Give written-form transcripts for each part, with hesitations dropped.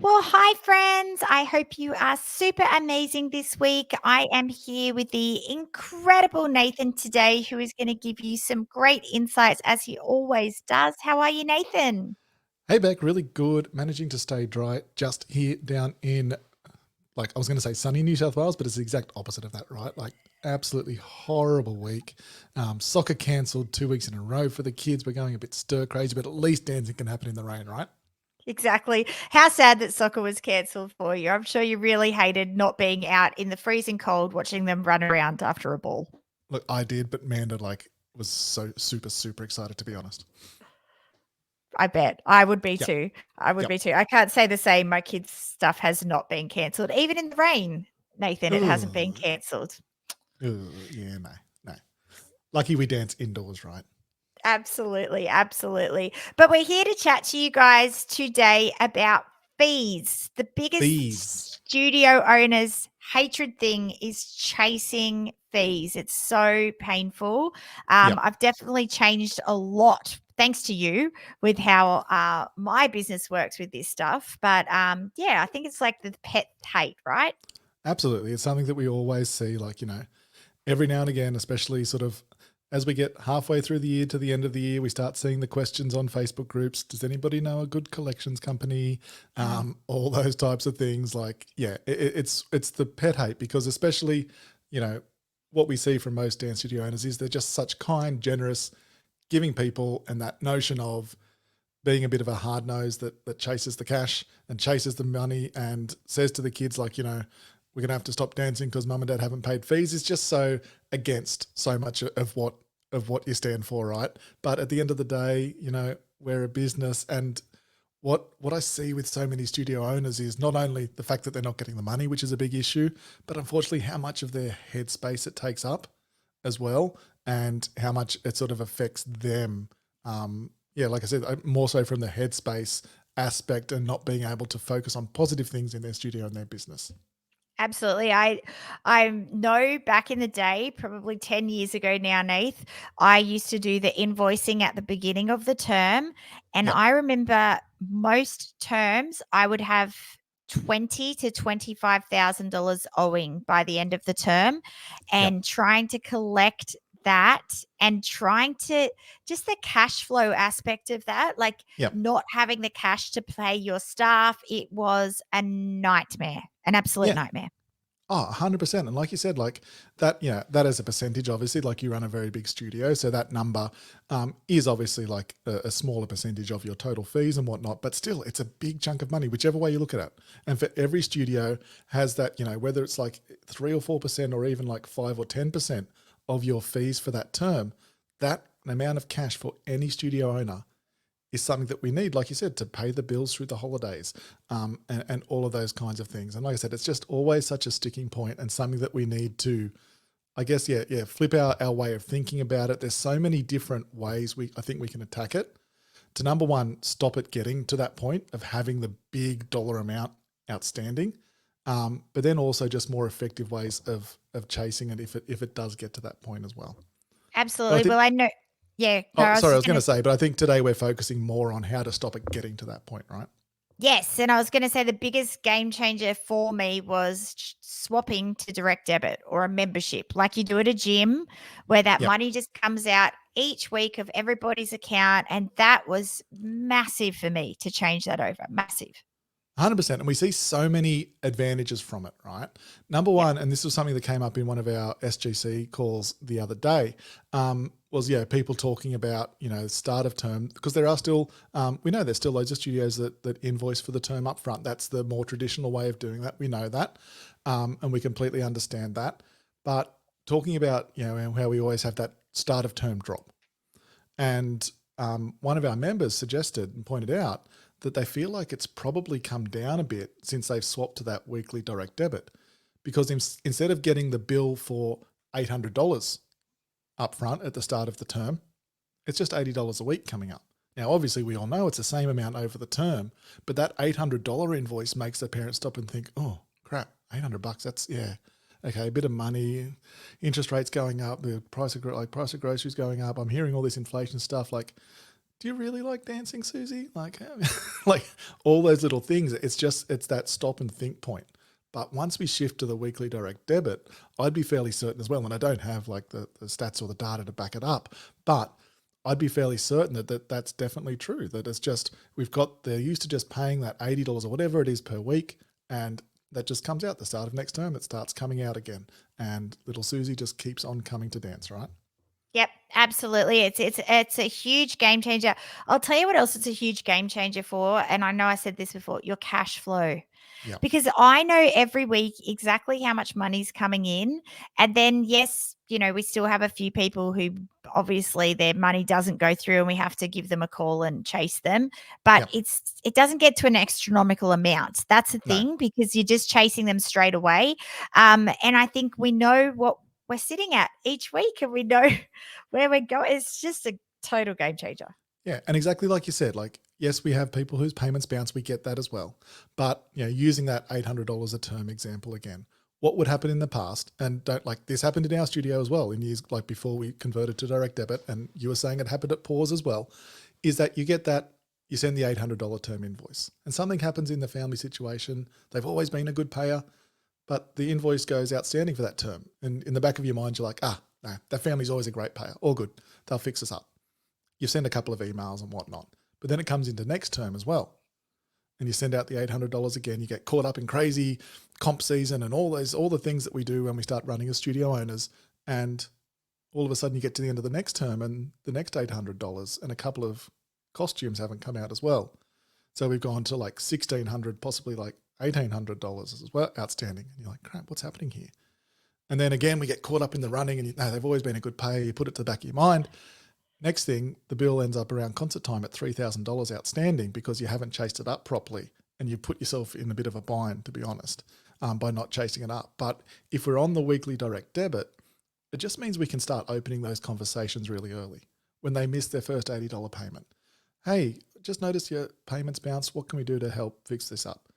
Well, hi, friends. I hope you are super amazing this week. I am here with the incredible Nathan today, who is going to give you some great insights as he always does. How are you, Nathan? Hey, Beck, really good. Managing to stay dry just here down in, I was going to say sunny New South Wales, but it's the exact opposite of that, right? Like, absolutely horrible week. Soccer cancelled 2 weeks in a row for the kids. We're going a bit stir crazy, but at least dancing can happen in the rain, right? Exactly. How sad that soccer was cancelled for you. I'm sure you really hated not being out in the freezing cold watching them run around after a ball. Look, I did, but Manda, was so super, super excited, to be honest. I bet. I would be Yep, too. I would yep. be too. I can't say the same. My kids' stuff has not been cancelled. Even in the rain, Nathan, it hasn't been Ugh, cancelled. yeah, no, no. Lucky we dance indoors, right? Absolutely, absolutely. But we're here to chat to you guys today about fees. The Fees. biggest studio owners' hatred thing is chasing fees. It's so painful. Yep. I've definitely changed a lot thanks to you with how my business works with this stuff. But yeah, I think it's like the pet hate, right? Absolutely. It's something that we always see, every now and again, especially sort of as we get halfway through the year to the end of the year, we start seeing the questions on Facebook groups. Does anybody know a good collections company? All those types of things. It's the pet hate because especially, you know, what we see from most dance studio owners is they're just such kind, generous, giving people, and that notion of being a bit of a hard nose that chases the cash and chases the money and says to the kids we're gonna have to stop dancing because mum and dad haven't paid fees is just so against so much of what you stand for, right? But at the end of the day, we're a business, and what I see with so many studio owners is not only the fact that they're not getting the money, which is a big issue, but unfortunately how much of their headspace it takes up as well, and how much it sort of affects them. Yeah, like I said, more so from the headspace aspect and not being able to focus on positive things in their studio and their business. Absolutely. I know back in the day, probably 10 years ago now, Nath, I used to do the invoicing at the beginning of the term. And Yep, I remember most terms I would have twenty to $25,000 owing by the end of the term, yep, and trying to collect that and trying to just the cash flow aspect of that, like yep. not having the cash to pay your staff. It was a nightmare, an absolute Yeah. nightmare. Oh, 100%. And like you said, that, that is a percentage, obviously, like you run a very big studio. So that number is obviously like a smaller percentage of your total fees and whatnot, but still it's a big chunk of money, whichever way you look at it. And for every studio has that, whether it's like 3 or 4% or even like 5 or 10% of your fees for that term, that amount of cash for any studio owner is something that we need, like you said, to pay the bills through the holidays, and all of those kinds of things. And like I said, it's just always such a sticking point and something that we need to, I guess, flip our way of thinking about it. There's so many different ways I think we can attack it. To number one, stop it getting to that point of having the big dollar amount outstanding, but then also just more effective ways of chasing it if it does get to that point as well. But I Absolutely. think, Well, I know. Yeah, no, oh, I was sorry, I just was going going to. to say, but I think today we're focusing more on how to stop it getting to that point, right? Yes, and I was going to say the biggest game changer for me was swapping to direct debit or a membership, like you do at a gym, where that Yep. money just comes out each week of everybody's account, and that was massive for me to change that over. Massive. 100%. And we see so many advantages from it, right? Number Yep. one, and this was something that came up in one of our SGC calls the other day, was, people talking about, start of term, because there are still, we know there's still loads of studios that invoice for the term up front. That's the more traditional way of doing that. We know that. And we completely understand that. But talking about, how we always have that start of term drop. And one of our members suggested and pointed out that they feel like it's probably come down a bit since they've swapped to that weekly direct debit, because instead of getting the bill for $800 up front at the start of the term, it's just $80 a week coming up. Now, obviously, we all know it's the same amount over the term, but that $800 invoice makes the parent stop and think, oh, crap, $800, that's, yeah, okay, a bit of money, interest rates going up, the price of groceries going up. I'm hearing all this inflation stuff. do you really like dancing, Susie? Like, like all those little things. It's that stop and think point. But once we shift to the weekly direct debit, I'd be fairly certain as well, and I don't have like the stats or the data to back it up, but I'd be fairly certain that's definitely true. That it's just they're used to just paying that $80 or whatever it is per week, and that just comes out the start of next term. It starts coming out again, and little Susie just keeps on coming to dance, right? Yep, absolutely. It's a huge game changer. I'll tell you what else it's a huge game changer for, and I know I said this before, your cash flow. Yep, Because I know every week exactly how much money's coming in. And then, yes, we still have a few people who obviously their money doesn't go through and we have to give them a call and chase them. But yep, it doesn't get to an astronomical amount. That's the no, thing because you're just chasing them straight away. And I think we know what we're sitting at each week and we know where we're going. It's just a total game changer. yeah, and exactly like you said, like yes, we have people whose payments bounce. We get that as well, but using that $800 a term example again, what would happen in the past? And don't like this happened in our studio as well in years like before we converted to direct debit, and you were saying it happened at pause as well. Is that you send the $800 term invoice, and something happens in the family situation. They've always been a good payer, but the invoice goes outstanding for that term, and in the back of your mind, you're like, no, that family's always a great payer, all good, they'll fix us up. You send a couple of emails and whatnot. But then it comes into next term as well. And you send out the $800 again. You get caught up in crazy comp season and all the things that we do when we start running as studio owners. And all of a sudden you get to the end of the next term and the next $800 and a couple of costumes haven't come out as well. So we've gone to like $1,600, possibly like $1,800 as well outstanding. And you're like, crap, what's happening here? And then again, we get caught up in the running and they've always been a good payer. You put it to the back of your mind. Next thing, the bill ends up around concert time at $3,000 outstanding because you haven't chased it up properly, and you put yourself in a bit of a bind, to be honest, by not chasing it up. But if we're on the weekly direct debit, it just means we can start opening those conversations really early when they miss their first $80 payment. Hey, just noticed your payments bounced. What can we do to help fix this up?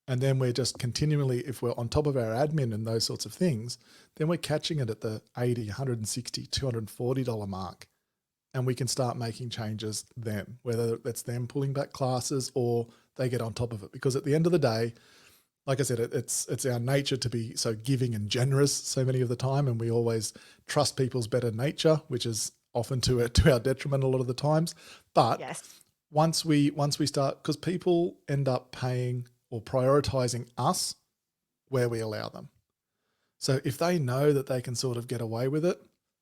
And then we're just continually, if we're on top of our admin and those sorts of things, then we're catching it at the $80, $160, $240 mark. And we can start making changes then, whether it's them pulling back classes or they get on top of it. Because at the end of the day, like I said, it's our nature to be so giving and generous so many of the time, and we always trust people's better nature, which is often to our detriment a lot of the times. But Yes. once we start, because people end up paying or prioritizing us where we allow them. So if they know that they can sort of get away with it,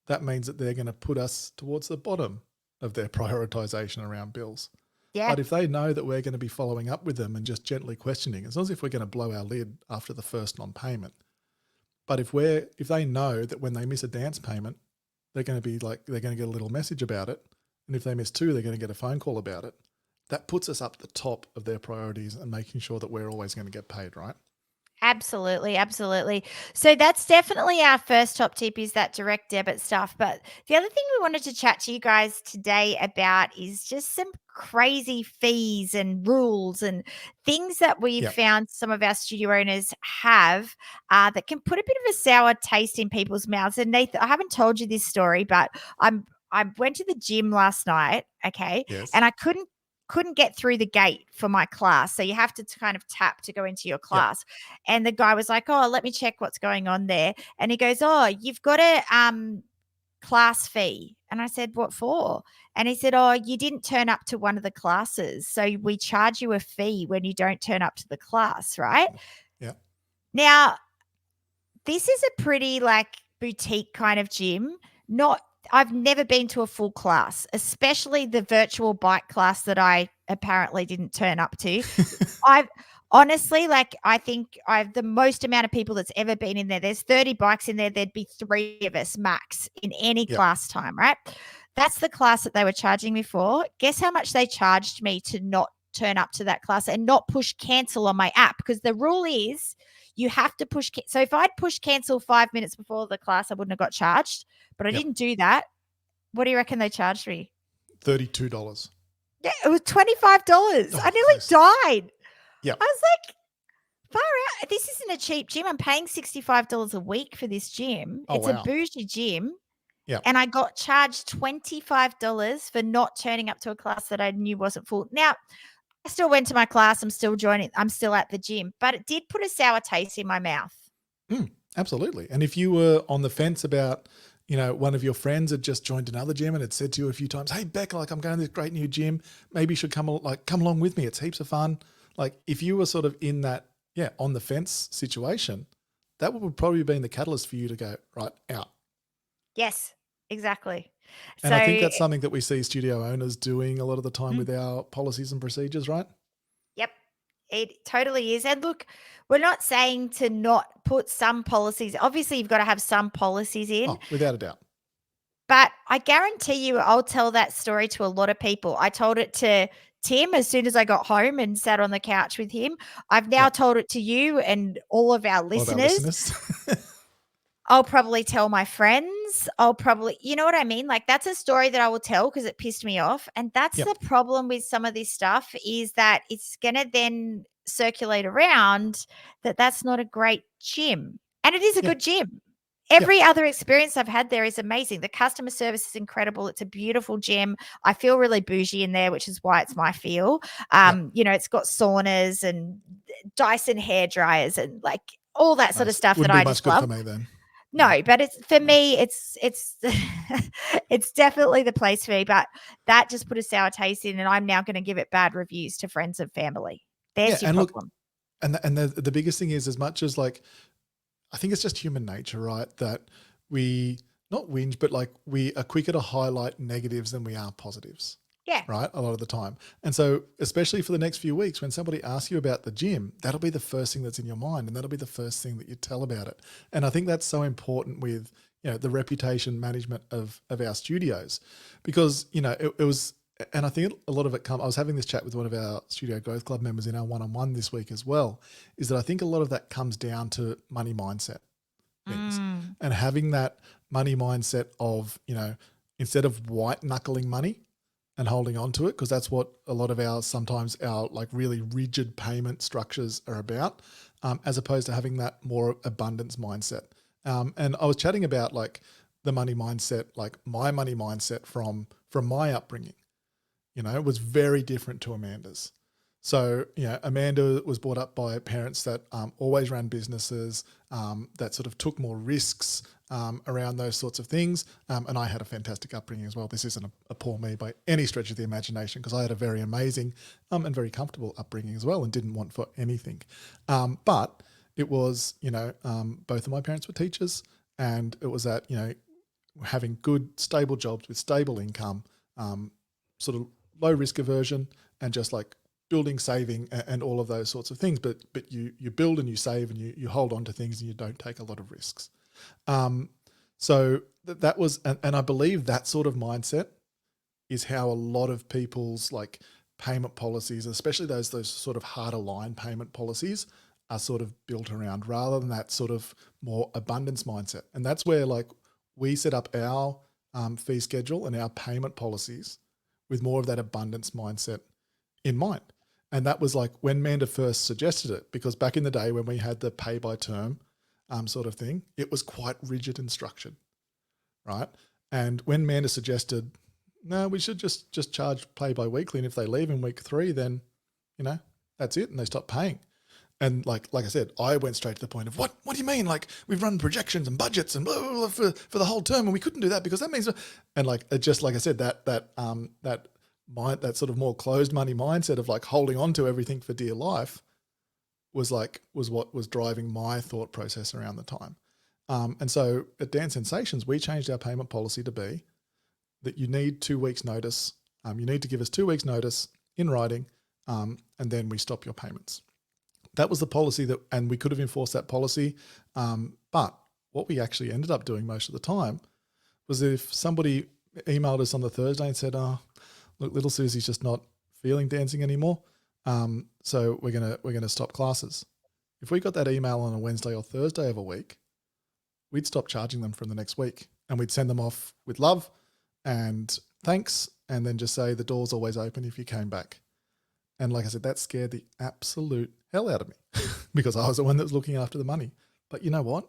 that means that they're going to put us towards the bottom of their prioritization around bills. Yeah. But if they know that we're going to be following up with them and just gently questioning, it's not as if we're going to blow our lid after the first non-payment. But if they know that when they miss a dance payment, they're going to get a little message about it. And if they miss two, they're going to get a phone call about it. That puts us up the top of their priorities and making sure that we're always going to get paid, right? Absolutely, absolutely. So that's definitely our first top tip is that direct debit stuff. But the other thing we wanted to chat to you guys today about is just some crazy fees and rules and things that we've Yeah. found some of our studio owners have that can put a bit of a sour taste in people's mouths. And Nathan, I haven't told you this story, but I went to the gym last night, okay, Yes. and I couldn't get through the gate for my class. So you have to kind of tap to go into your Yep. class. And the guy was like, "Oh, let me check what's going on there." And he goes, "Oh, you've got a class fee." And I said, "What for?" And he said, "Oh, you didn't turn up to one of the classes. So we charge you a fee when you don't turn up to the class, right?" Yep. Now, this is a pretty like boutique kind of gym. Not I've never been to a full class, especially the virtual bike class that I apparently didn't turn up to. I've honestly, like, I think I've the most amount of people that's ever been in there. There's 30 bikes in there. There'd be 3 of us max in any Yep. class time, right? That's the class that they were charging me for. Guess how much they charged me to not turn up to that class and not push cancel on my app? Because the rule is you have to push. So if I'd pushed cancel 5 minutes before the class, I wouldn't have got charged. But I Yep. didn't do that. What do you reckon they charged me? $32. Yeah, it was $25. I nearly Close. died. Yep. I was like, far out. This isn't a cheap gym. I'm paying $65 a week for this gym. Oh, It's a wow. bougie gym. Yeah. and I got charged $25 for not turning up to a class that I knew wasn't full. Now, I still went to my class. I'm still at the gym, but it did put a sour taste in my mouth. Absolutely. And if you were on the fence about, one of your friends had just joined another gym and had said to you a few times, "Hey, Beck, like I'm going to this great new gym. Maybe you should come along with me. It's heaps of fun." Like if you were sort of in that, on the fence situation, that would probably have been the catalyst for you to go right out. Yes, exactly. And I think So, that's something that we see studio owners doing a lot of the time mm, with our policies and procedures, right? yep, it totally is. And look, we're not saying to not put some policies. Obviously, you've got to have some policies in, Oh, without a doubt. but I guarantee you, I'll tell that story to a lot of people. I told it to Tim as soon as I got home and sat on the couch with him. I've now Yeah. told it to you and all of our All of our listeners. listeners. I'll probably tell my friends. You know what I mean? Like that's a story that I will tell because it pissed me off. And that's Yep. the problem with some of this stuff is that it's going to then circulate around that that's not a great gym. And it is a Yeah. good gym. Yeah. Every other experience I've had there is amazing. The customer service is incredible. It's a beautiful gym. I feel really bougie in there, which is why it's my feel. Yeah. It's got saunas and Dyson hair dryers and like all that sort of Nice. stuff that Wouldn't be I much just good love. for me then. Yeah. No, but it's for me, it's it's definitely the place for me, but that just put a sour taste in, and I'm now gonna give it bad reviews to friends and family. Yeah. There's your And look, problem. and the biggest thing is as much as like, I think it's just human nature, right? That we not whinge, but like we are quicker to highlight negatives than we are positives, Yeah. right? A lot of the time. And so, especially for the next few weeks, when somebody asks you about the gym, that'll be the first thing that's in your mind and that'll be the first thing that you tell about it. And I think that's so important with, the reputation management of our studios because, it was, and I think a lot of it I was having this chat with one of our Studio Growth Club members in our one-on-one this week as well, is that I think a lot of that comes down to money mindset things Mm. and having that money mindset of, instead of white knuckling money and holding on to it, because that's what a lot of sometimes our like really rigid payment structures are about, as opposed to having that more abundance mindset. And I was chatting about like the money mindset, like my money mindset from my upbringing, was very different to Amanda's. So, Amanda was brought up by parents that always ran businesses, that sort of took more risks around those sorts of things. And I had a fantastic upbringing as well. This isn't a poor me by any stretch of the imagination because I had a very amazing and very comfortable upbringing as well and didn't want for anything. But it was, both of my parents were teachers and it was that, having good, stable jobs with stable income, sort of low risk aversion and just like building, saving, and all of those sorts of things. But you build and you save and you hold on to things and you don't take a lot of risks. So that was, and I believe that sort of mindset is how a lot of people's like payment policies, especially those sort of harder line payment policies, are sort of built around, rather than that sort of more abundance mindset. And that's where like we set up our fee schedule and our payment policies with more of that abundance mindset in mind. And that was like when Manda first suggested it, because back in the day when we had the pay by term sort of thing, it was quite rigid and structured, right? And when Manda suggested, no, we should just charge pay by weekly, and if they leave in week 3, then that's it, and they stop paying. And like I said, I went straight to the point of what do you mean? Like we've run projections and budgets and blah, blah, blah for the whole term, and we couldn't do that because that means, and like just like I said, that sort of more closed money mindset of like holding on to everything for dear life was what was driving my thought process around the time. And so at Dance Sensations, we changed our payment policy to be that you need 2 weeks notice. You need to give us 2 weeks notice in writing, and then we stop your payments. That was the policy and we could have enforced that policy. But what we actually ended up doing most of the time was if somebody emailed us on the Thursday and said, "Oh, look, little Susie's just not feeling dancing anymore, so we're gonna stop classes." If we got that email on a Wednesday or Thursday of a week, we'd stop charging them from the next week, and we'd send them off with love and thanks, and then just say the door's always open if you came back. And like I said, that scared the absolute hell out of me because I was the one that was looking after the money. But you know what?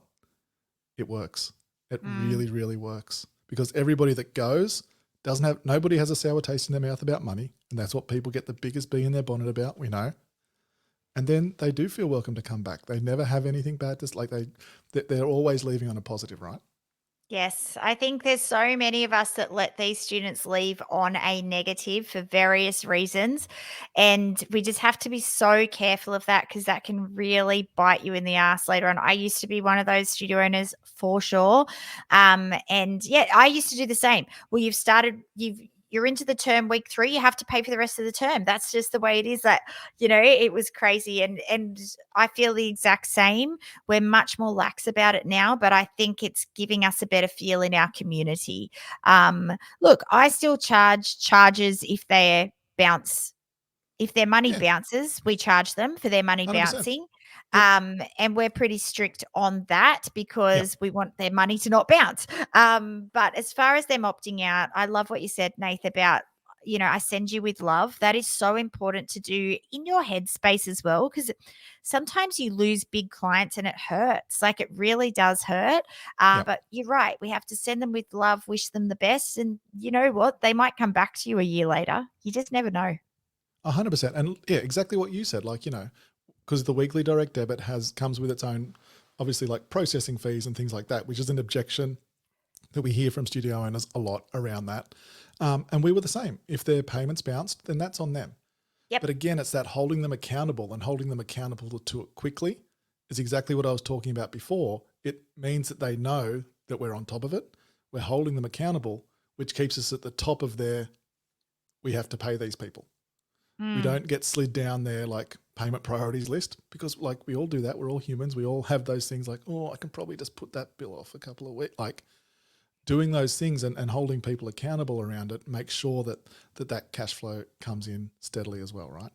It works. It Mm. really, really works because everybody that goes nobody has a sour taste in their mouth about money, and that's what people get the biggest bee in their bonnet about, we know. And then they do feel welcome to come back. They never have anything bad to, like, they're always leaving on a positive, right? Yes, I think there's so many of us that let these students leave on a negative for various reasons. And we just have to be so careful of that because that can really bite you in the ass later on. I used to be one of those studio owners for sure. And yeah, I used to do the same. Well, you're into the term week 3, you have to pay for the rest of the term. That's just the way it is. That, it was crazy. And I feel the exact same. We're much more lax about it now, but I think it's giving us a better feel in our community. Look, I still charge charges if their money Yeah, bounces, we charge them for their money 100%. bouncing. Yep. And we're pretty strict on that Yep. because we want their money to not bounce. But as far as them opting out, I love what you said, Nath, about, I send you with love. That is so important to do in your headspace as well, because sometimes you lose big clients and it hurts. Like, it really does hurt. Yep. But you're right. We have to send them with love, wish them the best. And you know what? They might come back to you a year later. You just never know. 100%. And yeah, exactly what you said. Like, because the weekly direct debit comes with its own, obviously, like processing fees and things like that, which is an objection that we hear from studio owners a lot around that. And we were the same. If their payments bounced, then that's on them. Yep. But again, it's that holding them accountable, and holding them accountable to it quickly is exactly what I was talking about before. It means that they know that we're on top of it. We're holding them accountable, which keeps us at the top of we have to pay these people. We don't get slid down their like payment priorities list, because like we all do that. We're all humans. We all have those things like, oh, I can probably just put that bill off a couple of weeks. Like, doing those things and holding people accountable around it makes sure that cash flow comes in steadily as well, right?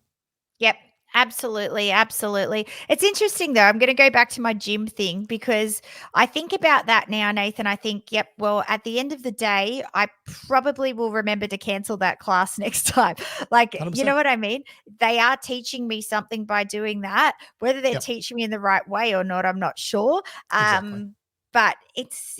Yep. Absolutely, absolutely. It's interesting though. I'm going to go back to my gym thing because I think about that now, Nathan. I think, yep, well, at the end of the day, I probably will remember to cancel that class next time. Like, you know 100%. what I mean? They are teaching me something by doing that. Whether they're Yep, teaching me in the right way or not, I'm not sure. exactly. But it's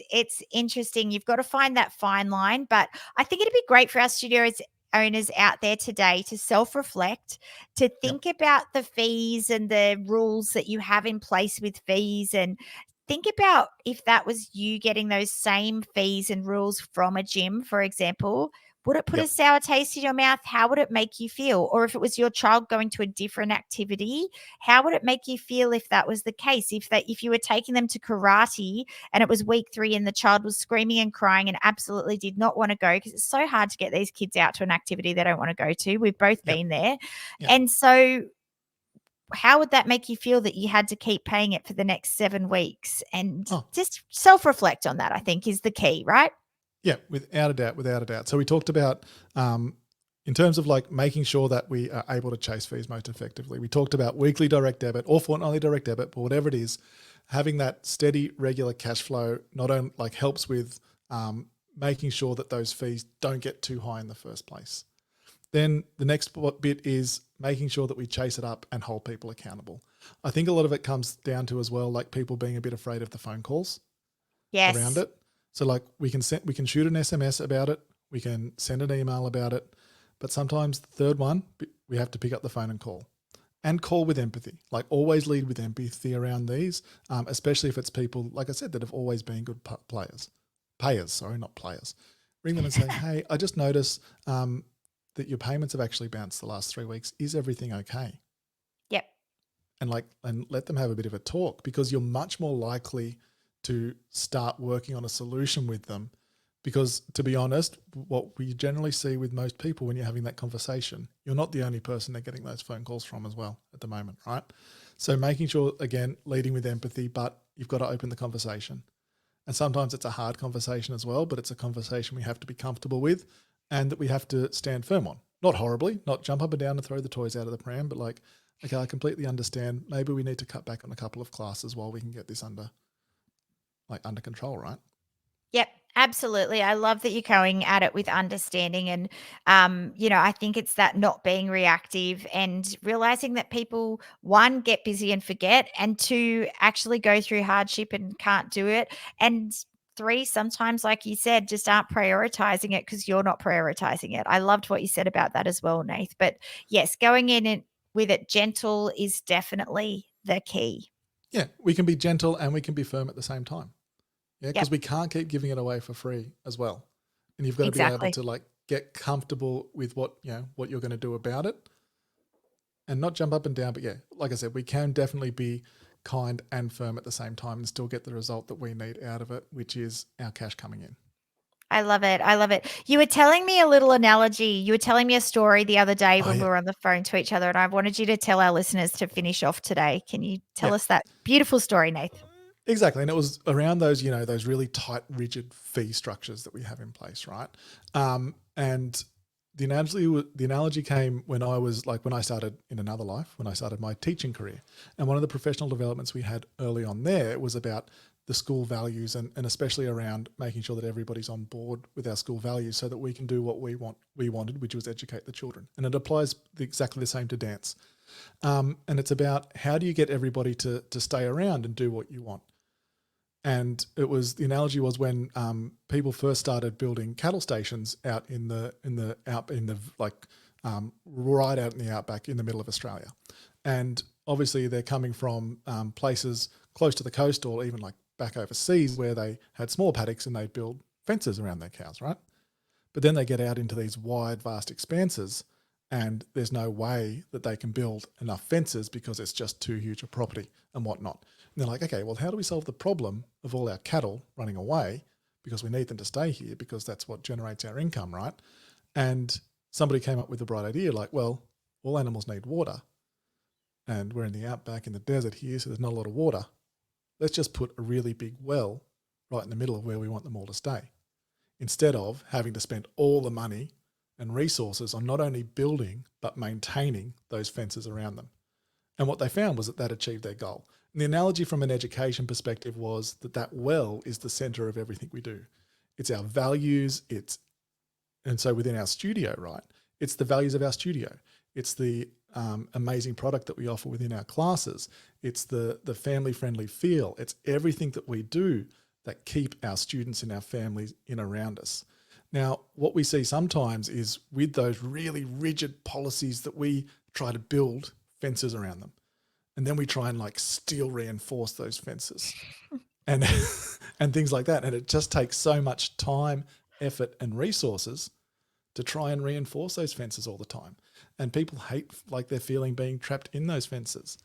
interesting. You've got to find that fine line. But I think it'd be great for our studios owners out there today to self-reflect, to Yep. think about the fees and the rules that you have in place with fees, and think about if that was you getting those same fees and rules from a gym, for example. Would it put a Yep. sour taste in your mouth? How would it make you feel? Or if it was your child going to a different activity, how would it make you feel if that was the case? If you were taking them to karate and it was week 3 and the child was screaming and crying and absolutely did not want to go, because it's so hard to get these kids out to an activity they don't want to go to. We've both Yep. been there. Yep. And so how would that make you feel that you had to keep paying it for the next 7 weeks? And Oh, just self-reflect on that, I think, is the key, right? yeah, without a doubt, without a doubt. So we talked about, in terms of like making sure that we are able to chase fees most effectively, we talked about weekly direct debit or fortnightly direct debit, but whatever it is, having that steady, regular cash flow not only like helps with making sure that those fees don't get too high in the first place. Then the next bit is making sure that we chase it up and hold people accountable. I think a lot of it comes down to as well, like people being a bit afraid of the phone calls around Yes. it. So like we can shoot an SMS about it, we can send an email about it, but sometimes the third one, we have to pick up the phone and call with empathy. Like, always lead with empathy around these, especially if it's people, like I said, that have always been good payers, sorry, not players. Ring them and say, hey, I just noticed that your payments have actually bounced the last 3 weeks. Is everything okay? Yep. And let them have a bit of a talk, because you're much more likely to start working on a solution with them. Because to be honest, what we generally see with most people when you're having that conversation, you're not the only person they're getting those phone calls from as well at the moment, right? So making sure, again, leading with empathy, but you've got to open the conversation. And sometimes it's a hard conversation as well, but it's a conversation we have to be comfortable with and that we have to stand firm on. Not horribly, not jump up and down and throw the toys out of the pram, but like, okay, I completely understand. Maybe we need to cut back on a couple of classes while we can get this under control, right? Yep, absolutely. I love that you're going at it with understanding and I think it's that not being reactive and realizing that people, one, get busy and forget, and two, actually go through hardship and can't do it. And 3 sometimes, like you said, just aren't prioritizing it because you're not prioritizing it. I loved what you said about that as well, Nath. But yes, going in and with it gentle is definitely the key. Yeah, we can be gentle and we can be firm at the same time. Yeah, because Yep, we can't keep giving it away for free as well. And you've got to be able exactly. to like get comfortable with what, what you're going to do about it and not jump up and down. But yeah, like I said, we can definitely be kind and firm at the same time and still get the result that we need out of it, which is our cash coming in. I love it. I love it. You were telling me a little analogy. You were telling me a story the other day Oh when we yeah. were on the phone to each other, and I wanted you to tell our listeners to finish off today. Can you tell Yeah. us that beautiful story, Nath? Exactly. And it was around those, those really tight, rigid fee structures that we have in place, right? And the analogy came when I started in another life, when I started my teaching career. And one of the professional developments we had early on there was about the school values and especially around making sure that everybody's on board with our school values so that we can do what we wanted, which was educate the children. And it applies exactly the same to dance. And it's about how do you get everybody to stay around and do what you want. And the analogy was when people first started building cattle stations out right out in the outback in the middle of Australia, and obviously they're coming from places close to the coast or even like back overseas where they had small paddocks and they build fences around their cows, right? But then they get out into these wide, vast expanses, and there's no way that they can build enough fences because it's just too huge a property and whatnot. And they're like, okay, well, how do we solve the problem of all our cattle running away because we need them to stay here because that's what generates our income, right? And somebody came up with the bright idea like, well, all animals need water, and we're in the outback in the desert here, so there's not a lot of water. Let's just put a really big well right in the middle of where we want them all to stay, instead of having to spend all the money and resources on not only building but maintaining those fences around them. And what they found was that that achieved their goal. And the analogy from an education perspective was that that well is the center of everything we do. It's our values, and so within our studio, right, it's the values of our studio. It's the amazing product that we offer within our classes. It's the family-friendly feel. It's everything that we do that keep our students and our families in around us. Now, what we see sometimes is with those really rigid policies that we try to build fences around them. And then we try and like steel reinforce those fences and and things like that. And it just takes so much time, effort, and resources to try and reinforce those fences all the time. And people hate like they're feeling being trapped in those fences.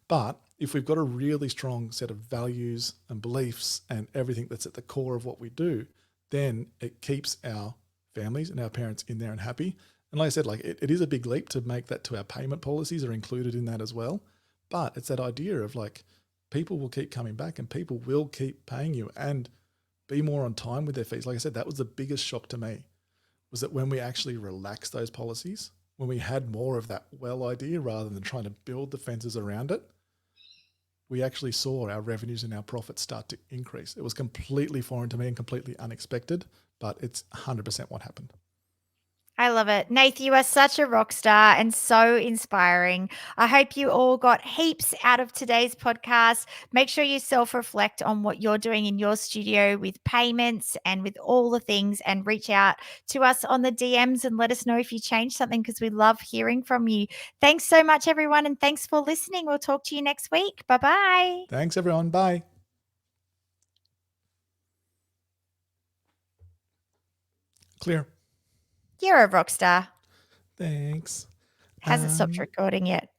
But if we've got a really strong set of values and beliefs and everything that's at the core of what we do, then it keeps our families and our parents in there and happy. And like I said, like it is a big leap to make that to our payment policies are included in that as well. But it's that idea of like people will keep coming back and people will keep paying you and be more on time with their fees. Like I said, that was the biggest shock to me, was that when we actually relaxed those policies, when we had more of that well idea rather than trying to build the fences around it, we actually saw our revenues and our profits start to increase. It was completely foreign to me and completely unexpected, but it's 100% what happened. I love it. Nath, you are such a rock star and so inspiring. I hope you all got heaps out of today's podcast. Make sure you self reflect on what you're doing in your studio with payments and with all the things, and reach out to us on the DMs and let us know if you changed something because we love hearing from you. Thanks so much, everyone. And thanks for listening. We'll talk to you next week. Bye bye. Thanks, everyone. Bye. Clear. You're a rock star. Thanks. Hasn't stopped recording yet.